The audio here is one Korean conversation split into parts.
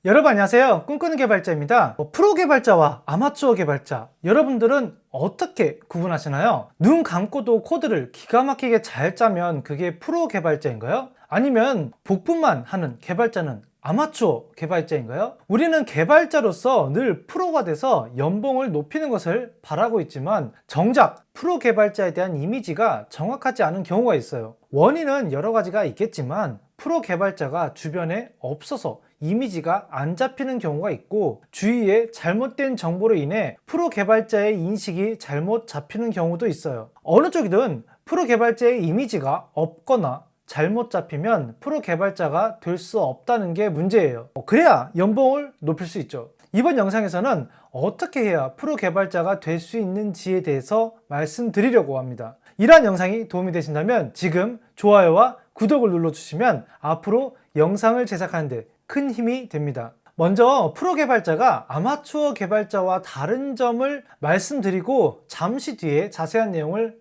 여러분 안녕하세요. 꿈꾸는 개발자입니다. 프로 개발자와 아마추어 개발자, 여러분들은 어떻게 구분하시나요? 눈 감고도 코드를 기가 막히게 잘 짜면 그게 프로 개발자인가요? 아니면 복붙만 하는 개발자는 아마추어 개발자인가요? 우리는 개발자로서 늘 프로가 돼서 연봉을 높이는 것을 바라고 있지만 정작 프로 개발자에 대한 이미지가 정확하지 않은 경우가 있어요. 원인은 여러 가지가 있겠지만 프로 개발자가 주변에 없어서 이미지가 안 잡히는 경우가 있고, 주위에 잘못된 정보로 인해 프로 개발자의 인식이 잘못 잡히는 경우도 있어요. 어느 쪽이든 프로 개발자의 이미지가 없거나 잘못 잡히면 프로 개발자가 될 수 없다는 게 문제예요. 그래야 연봉을 높일 수 있죠. 이번 영상에서는 어떻게 해야 프로 개발자가 될 수 있는지에 대해서 말씀드리려고 합니다. 이러한 영상이 도움이 되신다면 지금 좋아요와 구독을 눌러주시면 앞으로 영상을 제작하는데 큰 힘이 됩니다. 먼저 프로 개발자가 아마추어 개발자와 다른 점을 말씀드리고 잠시 뒤에 자세한 내용을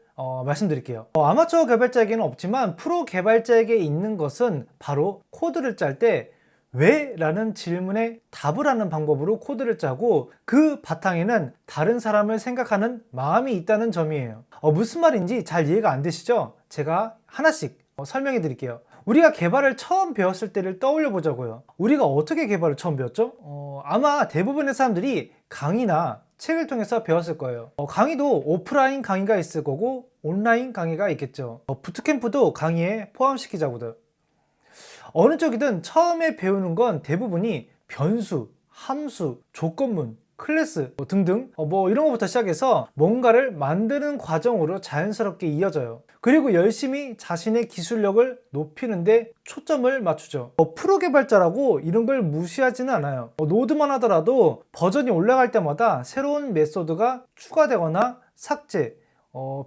말씀드릴게요. 아마추어 개발자에게는 없지만 프로 개발자에게 있는 것은 바로 코드를 짤 때 왜? 라는 질문에 답을 하는 방법으로 코드를 짜고 그 바탕에는 다른 사람을 생각하는 마음이 있다는 점이에요. 무슨 말인지 잘 이해가 안 되시죠? 제가 하나씩 설명해 드릴게요. 우리가 개발을 처음 배웠을 때를 떠올려 보자고요. 우리가 어떻게 개발을 처음 배웠죠? 아마 대부분의 사람들이 강의나 책을 통해서 배웠을 거예요. 강의도 오프라인 강의가 있을 거고 온라인 강의가 있겠죠. 부트캠프도 강의에 포함시키자고요. 어느 쪽이든 처음에 배우는 건 대부분이 변수, 함수, 조건문, 클래스 등등 이런 것부터 시작해서 뭔가를 만드는 과정으로 자연스럽게 이어져요. 그리고 열심히 자신의 기술력을 높이는데 초점을 맞추죠. 프로 개발자라고 이런 걸 무시하지는 않아요. 노드만 하더라도 버전이 올라갈 때마다 새로운 메소드가 추가되거나 삭제,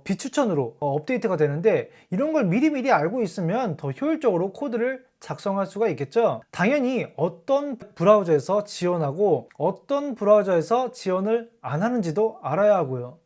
비추천으로 업데이트가 되는데, 이런 걸 미리미리 알고 있으면 더 효율적으로 코드를 작성할 수가 있겠죠. 당연히 어떤 브라우저에서 지원하고 어떤 브라우저에서 지원을 안 하는지도 알아야 하고요.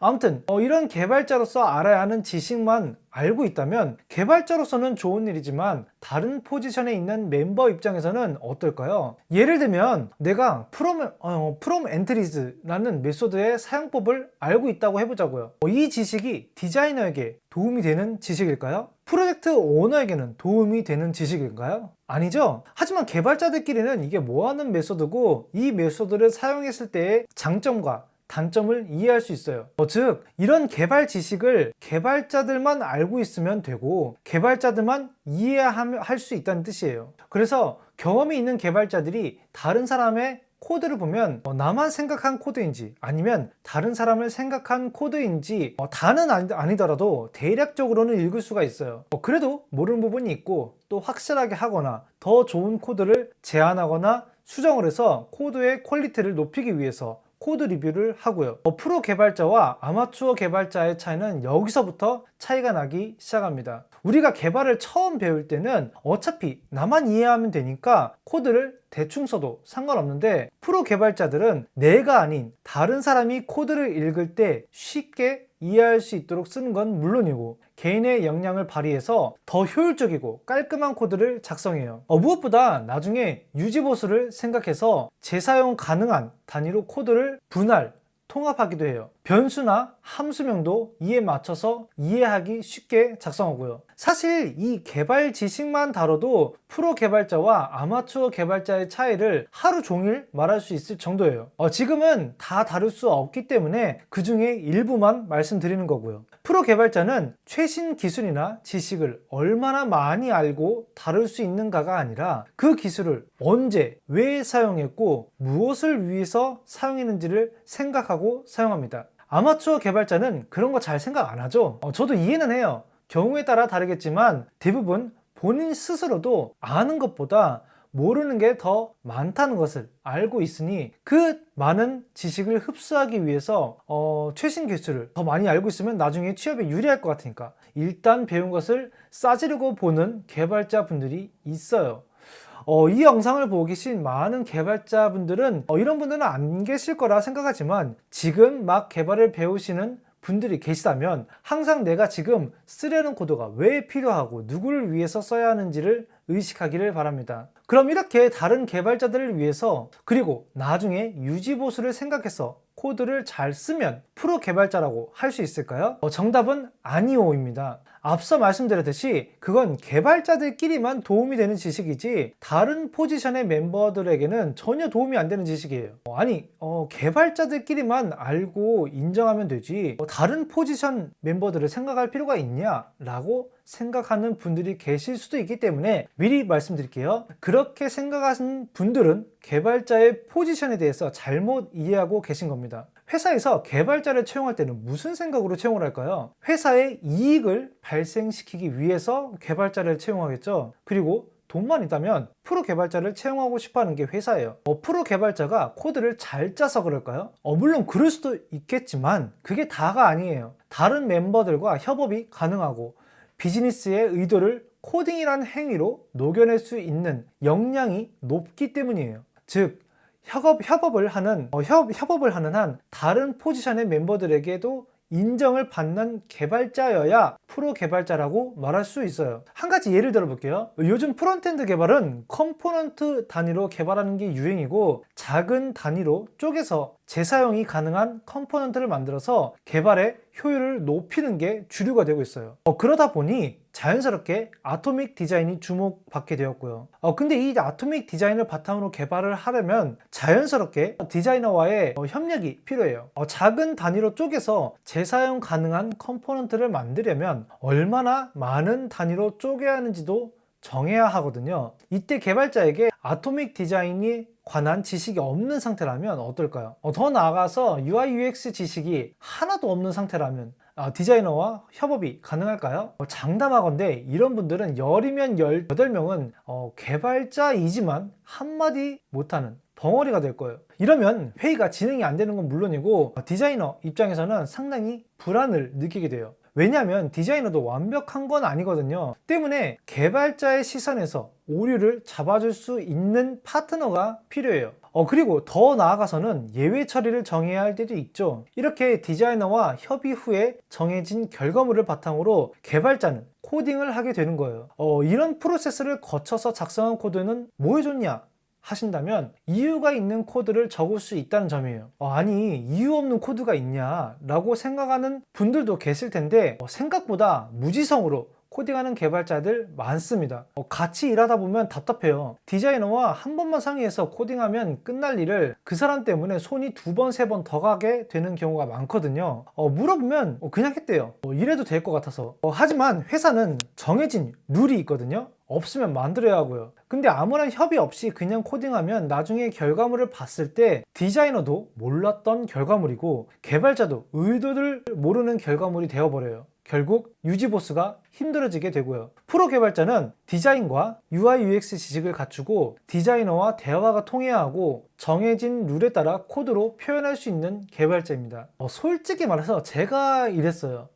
아무튼 이런 개발자로서 알아야 하는 지식만 알고 있다면 개발자로서는 좋은 일이지만 다른 포지션에 있는 멤버 입장에서는 어떨까요? 예를 들면 내가 from entries 라는 메소드의 사용법을 알고 있다고 해보자고요. 이 지식이 디자이너에게 도움이 되는 지식일까요? 프로젝트 오너에게는 도움이 되는 지식일까요? 아니죠. 하지만 개발자들끼리는 이게 뭐하는 메소드고 이 메소드를 사용했을 때의 장점과 단점을 이해할 수 있어요. 즉 이런 개발 지식을 개발자들만 알고 있으면 되고 개발자들만 이해할 수 있다는 뜻이에요. 그래서 경험이 있는 개발자들이 다른 사람의 코드를 보면 나만 생각한 코드인지 아니면 다른 사람을 생각한 코드인지 다는 아니더라도 대략적으로는 읽을 수가 있어요. 그래도 모르는 부분이 있고 또 확실하게 하거나 더 좋은 코드를 제안하거나 수정을 해서 코드의 퀄리티를 높이기 위해서 코드 리뷰를 하고요. 프로 개발자와 아마추어 개발자의 차이는 여기서부터 차이가 나기 시작합니다. 우리가 개발을 처음 배울 때는 어차피 나만 이해하면 되니까 코드를 대충 써도 상관없는데, 프로 개발자들은 내가 아닌 다른 사람이 코드를 읽을 때 쉽게 이해할 수 있도록 쓰는 건 물론이고 개인의 역량을 발휘해서 더 효율적이고 깔끔한 코드를 작성해요. 무엇보다 나중에 유지보수를 생각해서 재사용 가능한 단위로 코드를 분할, 통합하기도 해요. 변수나 함수명도 이에 맞춰서 이해하기 쉽게 작성하고요. 사실 이 개발 지식만 다뤄도 프로 개발자와 아마추어 개발자의 차이를 하루 종일 말할 수 있을 정도예요. 지금은 다 다룰 수 없기 때문에 그 중에 일부만 말씀드리는 거고요. 프로 개발자는 최신 기술이나 지식을 얼마나 많이 알고 다룰 수 있는가가 아니라 그 기술을 언제, 왜 사용했고 무엇을 위해서 사용했는지를 생각하고 사용합니다. 아마추어 개발자는 그런 거 잘 생각 안 하죠. 저도 이해는 해요. 경우에 따라 다르겠지만 대부분 본인 스스로도 아는 것보다 모르는 게 더 많다는 것을 알고 있으니 그 많은 지식을 흡수하기 위해서 최신 기술을 더 많이 알고 있으면 나중에 취업에 유리할 것 같으니까 일단 배운 것을 싸지르고 보는 개발자분들이 있어요. 이 영상을 보고 계신 많은 개발자분들은 이런 분들은 안 계실 거라 생각하지만 지금 막 개발을 배우시는 분들이 계시다면 항상 내가 지금 쓰려는 코드가 왜 필요하고 누구를 위해서 써야 하는지를 의식하기를 바랍니다. 그럼 이렇게 다른 개발자들을 위해서 그리고 나중에 유지보수를 생각해서 코드를 잘 쓰면 프로 개발자라고 할 수 있을까요? 정답은 아니오입니다. 앞서 말씀드렸듯이 그건 개발자들끼리만 도움이 되는 지식이지 다른 포지션의 멤버들에게는 전혀 도움이 안 되는 지식이에요. 개발자들끼리만 알고 인정하면 되지 다른 포지션 멤버들을 생각할 필요가 있냐? 라고 생각하는 분들이 계실 수도 있기 때문에 미리 말씀드릴게요. 그렇게 생각하는 분들은 개발자의 포지션에 대해서 잘못 이해하고 계신 겁니다. 회사에서 개발자를 채용할 때는 무슨 생각으로 채용을 할까요? 회사의 이익을 발생시키기 위해서 개발자를 채용하겠죠. 그리고 돈만 있다면 프로 개발자를 채용하고 싶어하는 게 회사예요. 프로 개발자가 코드를 잘 짜서 그럴까요? 물론 그럴 수도 있겠지만 그게 다가 아니에요. 다른 멤버들과 협업이 가능하고 비즈니스의 의도를 코딩이라는 행위로 녹여낼 수 있는 역량이 높기 때문이에요. 즉 협업을 하는 한 다른 포지션의 멤버들에게도 인정을 받는 개발자여야 프로 개발자라고 말할 수 있어요. 한 가지 예를 들어 볼게요. 요즘 프론트엔드 개발은 컴포넌트 단위로 개발하는 게 유행이고 작은 단위로 쪼개서 재사용이 가능한 컴포넌트를 만들어서 개발의 효율을 높이는 게 주류가 되고 있어요. 그러다 보니 자연스럽게 아토믹 디자인이 주목받게 되었고요. 근데 이 아토믹 디자인을 바탕으로 개발을 하려면 자연스럽게 디자이너와의 협력이 필요해요. 작은 단위로 쪼개서 재사용 가능한 컴포넌트를 만들려면 얼마나 많은 단위로 쪼개야 하는지도 정해야 하거든요. 이때 개발자에게 아토믹 디자인이 관한 지식이 없는 상태라면 어떨까요? 더 나아가서 UI UX 지식이 하나도 없는 상태라면 디자이너와 협업이 가능할까요? 장담하건대 이런 분들은 10이면 18명은 개발자이지만 한마디 못하는 벙어리가 될 거예요. 이러면 회의가 진행이 안 되는 건 물론이고 디자이너 입장에서는 상당히 불안을 느끼게 돼요. 왜냐하면 디자이너도 완벽한 건 아니거든요. 때문에 개발자의 시선에서 오류를 잡아줄 수 있는 파트너가 필요해요. 그리고 더 나아가서는 예외 처리를 정해야 할 때도 있죠. 이렇게 디자이너와 협의 후에 정해진 결과물을 바탕으로 개발자는 코딩을 하게 되는 거예요. 이런 프로세스를 거쳐서 작성한 코드는 뭐에 좋냐? 하신다면 이유가 있는 코드를 적을 수 있다는 점이에요. 아니 이유 없는 코드가 있냐 라고 생각하는 분들도 계실 텐데 생각보다 무지성으로 코딩하는 개발자들 많습니다. 같이 일하다 보면 답답해요. 디자이너와 한 번만 상의해서 코딩하면 끝날 일을 그 사람 때문에 손이 2번, 3번 더 가게 되는 경우가 많거든요. 물어보면 그냥 했대요. 이래도 될 것 같아서. 하지만 회사는 정해진 룰이 있거든요. 없으면 만들어야 하고요. 근데 아무런 협의 없이 그냥 코딩하면 나중에 결과물을 봤을 때 디자이너도 몰랐던 결과물이고 개발자도 의도를 모르는 결과물이 되어버려요. 결국 유지보수가 힘들어지게 되고요. 프로 개발자는 디자인과 UI UX 지식을 갖추고 디자이너와 대화가 통해야 하고 정해진 룰에 따라 코드로 표현할 수 있는 개발자입니다. 솔직히 말해서 제가 이랬어요.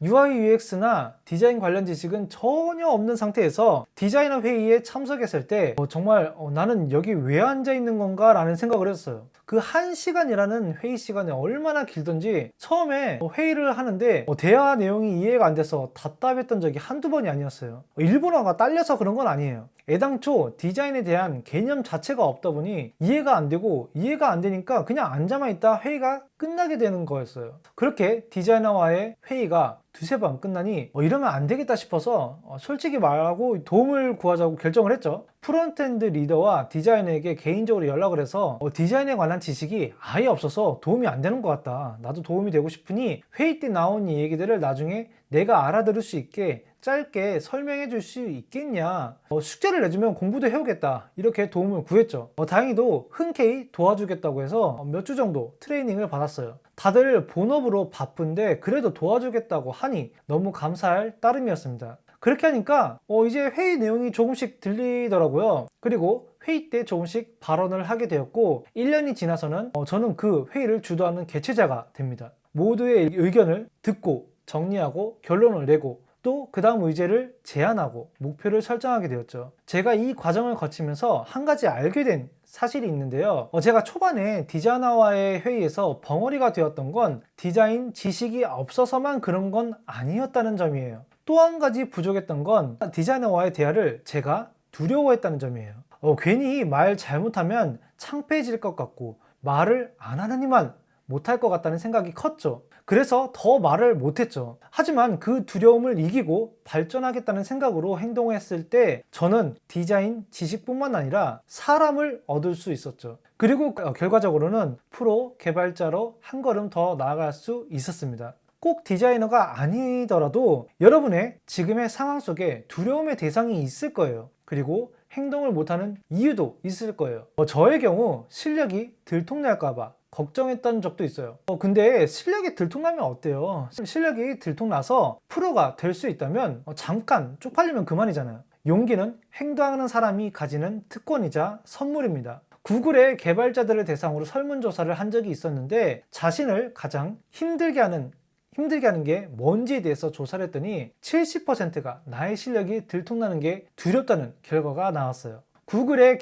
UI UX나 디자인 관련 지식은 전혀 없는 상태에서 디자이너 회의에 참석했을 때 정말 나는 여기 왜 앉아 있는 건가 라는 생각을 했어요. 그 1시간이라는 회의 시간이 얼마나 길던지 처음에 회의를 하는데 대화 내용이 이해가 안 돼서 답답했던 적이 한두 번이 아니었어요. 일본어가 딸려서 그런 건 아니에요. 애당초 디자인에 대한 개념 자체가 없다 보니 이해가 안 되고 이해가 안 되니까 그냥 앉아만 있다 회의가 끝나게 되는 거였어요. 그렇게 디자이너와의 회의가 2-3번 끝나니 이러면 안 되겠다 싶어서 솔직히 말하고 도움을 구하자고 결정을 했죠. 프론트엔드 리더와 디자이너에게 개인적으로 연락을 해서 디자인에 관한 지식이 아예 없어서 도움이 안 되는 것 같다. 나도 도움이 되고 싶으니 회의 때 나온 이 얘기들을 나중에 내가 알아들을 수 있게 짧게 설명해 줄 수 있겠냐. 숙제를 내주면 공부도 해오겠다. 이렇게 도움을 구했죠. 다행히도 흔쾌히 도와주겠다고 해서 몇 주 정도 트레이닝을 받았어요. 다들 본업으로 바쁜데 그래도 도와주겠다고 하니 너무 감사할 따름이었습니다. 그렇게 하니까 이제 회의 내용이 조금씩 들리더라고요. 그리고 회의 때 조금씩 발언을 하게 되었고 1년이 지나서는 저는 그 회의를 주도하는 개최자가 됩니다. 모두의 의견을 듣고 정리하고 결론을 내고 또 그 다음 의제를 제안하고 목표를 설정하게 되었죠. 제가 이 과정을 거치면서 한 가지 알게 된 사실이 있는데요. 제가 초반에 디자이너와의 회의에서 벙어리가 되었던 건 디자인 지식이 없어서만 그런 건 아니었다는 점이에요. 또 한 가지 부족했던 건 디자이너와의 대화를 제가 두려워했다는 점이에요. 괜히 말 잘못하면 창피해질 것 같고 말을 안 하느니만 못할 것 같다는 생각이 컸죠. 그래서 더 말을 못했죠. 하지만 그 두려움을 이기고 발전하겠다는 생각으로 행동했을 때 저는 디자인 지식뿐만 아니라 사람을 얻을 수 있었죠. 그리고 결과적으로는 프로 개발자로 한 걸음 더 나아갈 수 있었습니다. 꼭 디자이너가 아니더라도 여러분의 지금의 상황 속에 두려움의 대상이 있을 거예요. 그리고 행동을 못하는 이유도 있을 거예요. 저의 경우 실력이 들통날까봐 걱정했던 적도 있어요. 근데 실력이 들통나면 어때요? 실력이 들통나서 프로가 될 수 있다면 잠깐 쪽팔리면 그만이잖아요. 용기는 행동하는 사람이 가지는 특권이자 선물입니다. 구글의 개발자들을 대상으로 설문조사를 한 적이 있었는데 자신을 가장 힘들게 하는 게 뭔지에 대해서 조사를 했더니 70%가 나의 실력이 들통나는 게 두렵다는 결과가 나왔어요. 구글의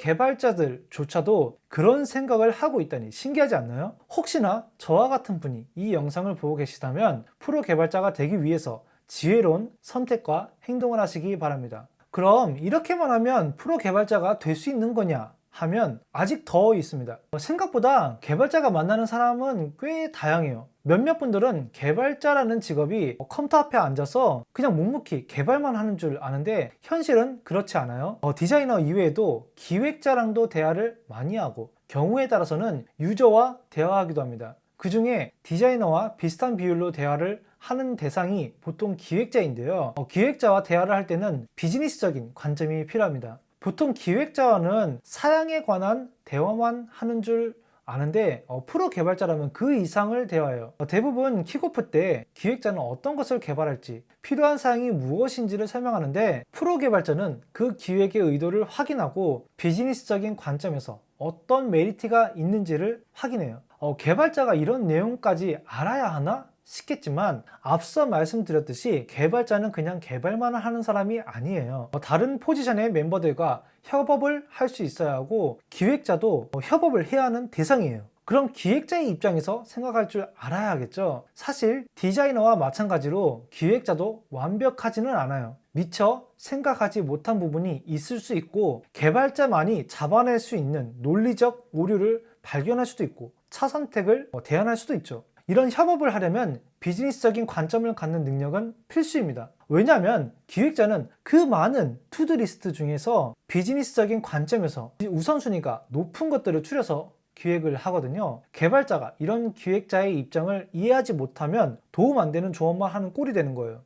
개발자들조차도 그런 생각을 하고 있다니 신기하지 않나요? 혹시나 저와 같은 분이 이 영상을 보고 계시다면 프로 개발자가 되기 위해서 지혜로운 선택과 행동을 하시기 바랍니다. 그럼 이렇게만 하면 프로 개발자가 될 수 있는 거냐 하면 아직 더 있습니다. 생각보다 개발자가 만나는 사람은 꽤 다양해요. 몇몇 분들은 개발자라는 직업이 컴퓨터 앞에 앉아서 그냥 묵묵히 개발만 하는 줄 아는데 현실은 그렇지 않아요. 디자이너 이외에도 기획자랑도 대화를 많이 하고 경우에 따라서는 유저와 대화하기도 합니다. 그 중에 디자이너와 비슷한 비율로 대화를 하는 대상이 보통 기획자인데요. 기획자와 대화를 할 때는 비즈니스적인 관점이 필요합니다. 보통 기획자와는 사양에 관한 대화만 하는 줄 아는데 프로 개발자라면 그 이상을 대화해요. 대부분 킥오프 때 기획자는 어떤 것을 개발할지 필요한 사항이 무엇인지를 설명하는데 프로 개발자는 그 기획의 의도를 확인하고 비즈니스적인 관점에서 어떤 메리트가 있는지를 확인해요. 개발자가 이런 내용까지 알아야 하나? 싶겠지만 앞서 말씀드렸듯이 개발자는 그냥 개발만 하는 사람이 아니에요. 다른 포지션의 멤버들과 협업을 할 수 있어야 하고 기획자도 협업을 해야 하는 대상이에요. 그럼 기획자의 입장에서 생각할 줄 알아야 하겠죠. 사실 디자이너와 마찬가지로 기획자도 완벽하지는 않아요. 미처 생각하지 못한 부분이 있을 수 있고 개발자만이 잡아낼 수 있는 논리적 오류를 발견할 수도 있고 차선택을 대안할 수도 있죠. 이런 협업을 하려면 비즈니스적인 관점을 갖는 능력은 필수입니다. 왜냐하면 기획자는 그 많은 투두리스트 중에서 비즈니스적인 관점에서 우선순위가 높은 것들을 추려서 기획을 하거든요. 개발자가 이런 기획자의 입장을 이해하지 못하면 도움 안 되는 조언만 하는 꼴이 되는 거예요.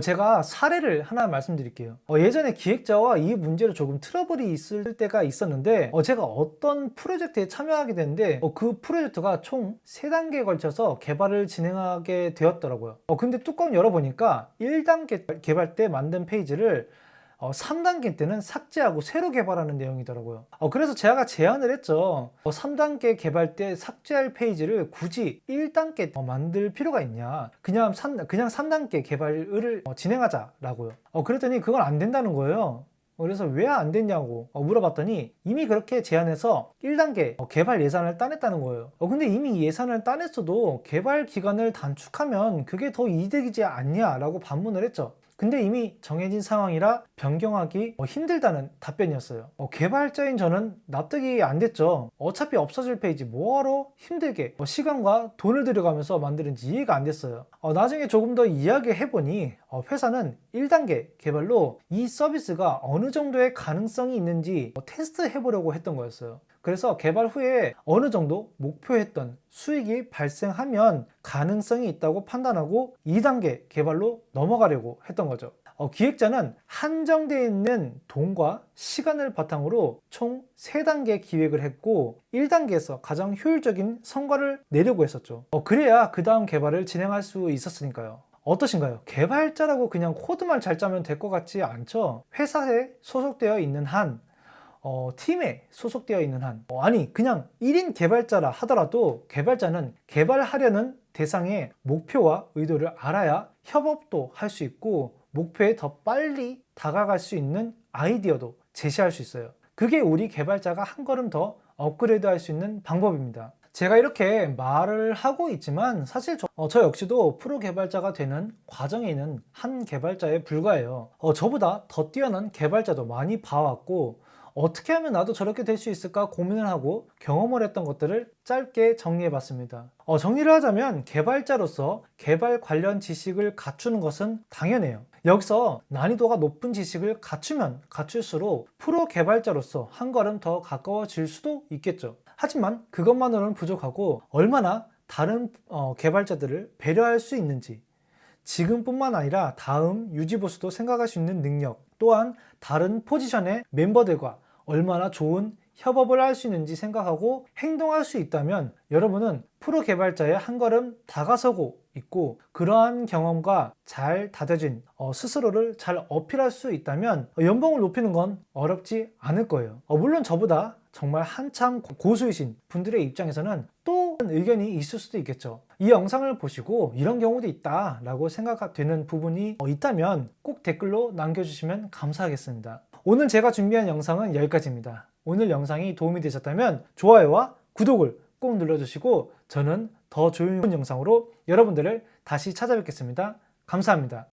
제가 사례를 하나 말씀드릴게요. 예전에 기획자와 이 문제로 조금 트러블이 있을 때가 있었는데 제가 어떤 프로젝트에 참여하게 됐는데 그 프로젝트가 총 3단계에 걸쳐서 개발을 진행하게 되었더라고요. 근데 뚜껑 열어보니까 1단계 개발 때 만든 페이지를 3단계 때는 삭제하고 새로 개발하는 내용이더라고요. 그래서 제가 제안을 했죠. 3단계 개발 때 삭제할 페이지를 굳이 1단계 만들 필요가 있냐. 그냥 3단계 개발을 진행하자라고요. 그랬더니 그건 안 된다는 거예요. 그래서 왜 안 됐냐고 물어봤더니 이미 그렇게 제안해서 1단계 개발 예산을 따냈다는 거예요. 근데 이미 예산을 따냈어도 개발 기간을 단축하면 그게 더 이득이지 않냐라고 반문을 했죠. 근데 이미 정해진 상황이라 변경하기 힘들다는 답변이었어요. 개발자인 저는 납득이 안 됐죠. 어차피 없어질 페이지 뭐하러 힘들게 시간과 돈을 들여가면서 만드는지 이해가 안 됐어요. 나중에 조금 더 이야기해보니 회사는 1단계 개발로 이 서비스가 어느 정도의 가능성이 있는지 테스트해보려고 했던 거였어요. 그래서 개발 후에 어느 정도 목표했던 수익이 발생하면 가능성이 있다고 판단하고 2단계 개발로 넘어가려고 했던 거죠. 기획자는 한정되어 있는 돈과 시간을 바탕으로 총 3단계 기획을 했고 1단계에서 가장 효율적인 성과를 내려고 했었죠. 그래야 그 다음 개발을 진행할 수 있었으니까요. 어떠신가요? 개발자라고 그냥 코드만 잘 짜면 될 것 같지 않죠? 회사에 소속되어 있는 한 팀에 소속되어 있는 한 아니 그냥 1인 개발자라 하더라도 개발자는 개발하려는 대상의 목표와 의도를 알아야 협업도 할 수 있고 목표에 더 빨리 다가갈 수 있는 아이디어도 제시할 수 있어요. 그게 우리 개발자가 한 걸음 더 업그레이드 할 수 있는 방법입니다. 제가 이렇게 말을 하고 있지만 사실 저 역시도 프로 개발자가 되는 과정에 있는 한 개발자에 불과해요. 저보다 더 뛰어난 개발자도 많이 봐왔고 어떻게 하면 나도 저렇게 될 수 있을까 고민을 하고 경험을 했던 것들을 짧게 정리해 봤습니다. 정리를 하자면 개발자로서 개발 관련 지식을 갖추는 것은 당연해요. 여기서 난이도가 높은 지식을 갖추면 갖출수록 프로 개발자로서 한 걸음 더 가까워질 수도 있겠죠. 하지만 그것만으로는 부족하고 얼마나 다른 개발자들을 배려할 수 있는지, 지금뿐만 아니라 다음 유지보수도 생각할 수 있는 능력, 또한 다른 포지션의 멤버들과 얼마나 좋은 협업을 할 수 있는지 생각하고 행동할 수 있다면 여러분은 프로 개발자의 한 걸음 다가서고 있고, 그러한 경험과 잘 다져진 스스로를 잘 어필할 수 있다면 연봉을 높이는 건 어렵지 않을 거예요. 물론 저보다 정말 한참 고수이신 분들의 입장에서는 또 의견이 있을 수도 있겠죠. 이 영상을 보시고 이런 경우도 있다 라고 생각되는 부분이 있다면 꼭 댓글로 남겨주시면 감사하겠습니다. 오늘 제가 준비한 영상은 여기까지입니다. 오늘 영상이 도움이 되셨다면 좋아요와 구독을 꼭 눌러주시고 저는 더 좋은 영상으로 여러분들을 다시 찾아뵙겠습니다. 감사합니다.